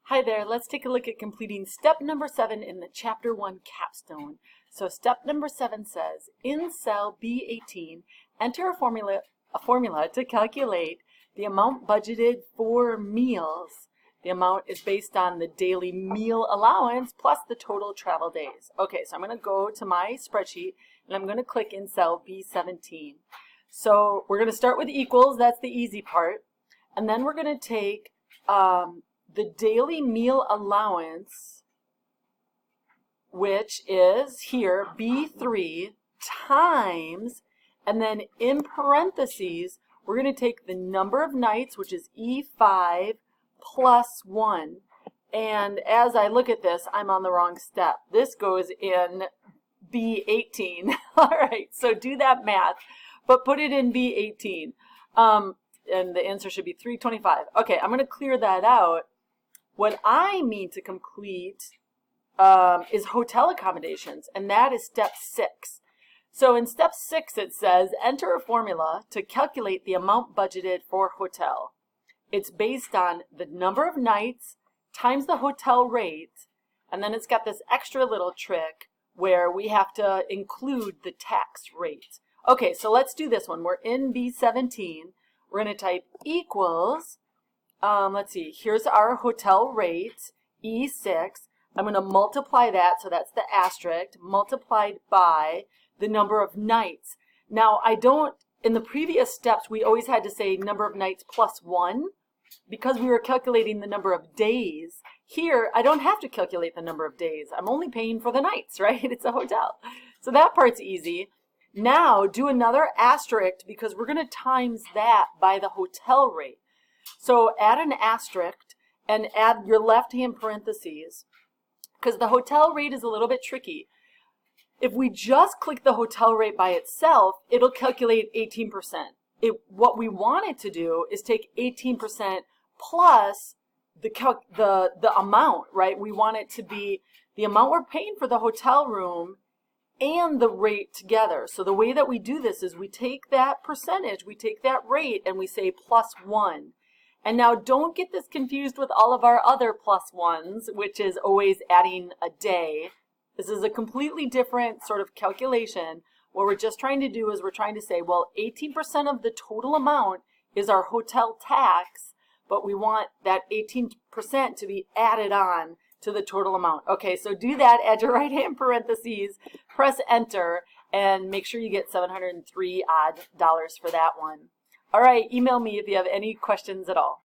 Hi there, let's take a look at completing step number 7 in the Chapter 1 Capstone. So step number 7 says, in cell B18, enter a formula to calculate the amount budgeted for meals. The amount is based on the daily meal allowance plus the total travel days. Okay, so I'm going to go to my spreadsheet and I'm going to click in cell B17. So we're going to start with equals, that's the easy part. And then we're going to take the daily meal allowance, which is here, B3 times, and then in parentheses, we're going to take the number of nights, which is E5 plus 1. And as I look at this, I'm on the wrong step. This goes in B18. All right, so do that math, but put it in B18. And the answer should be 325. Okay, I'm going to clear that out. What I mean to complete is hotel accommodations, and that is step 6. So in step 6 it says, enter a formula to calculate the amount budgeted for hotel. It's based on the number of nights times the hotel rate, and then it's got this extra little trick where we have to include the tax rate. Okay, so let's do this one. We're in B17. We're going to type equals, let's see, here's our hotel rate, E6. I'm going to multiply that, so that's the asterisk, multiplied by the number of nights. Now, in the previous steps, we always had to say number of nights plus 1 because we were calculating the number of days. Here, I don't have to calculate the number of days. I'm only paying for the nights, right? It's a hotel. So that part's easy. Now, do another asterisk because we're going to times that by the hotel rate. So add an asterisk and add your left-hand parentheses because the hotel rate is a little bit tricky. If we just click the hotel rate by itself, it'll calculate 18%. What we want it to do is take 18% plus the amount, right? We want it to be the amount we're paying for the hotel room and the rate together. So the way that we do this is we take that percentage, we take that rate, and we say plus 1. And now don't get this confused with all of our other plus 1s, which is always adding a day. This is a completely different sort of calculation. What we're just trying to do is we're trying to say, well, 18% of the total amount is our hotel tax, but we want that 18% to be added on to the total amount. Okay, so do that, add your right-hand parentheses, press enter, and make sure you get $703 odd for that one. All right, email me if you have any questions at all.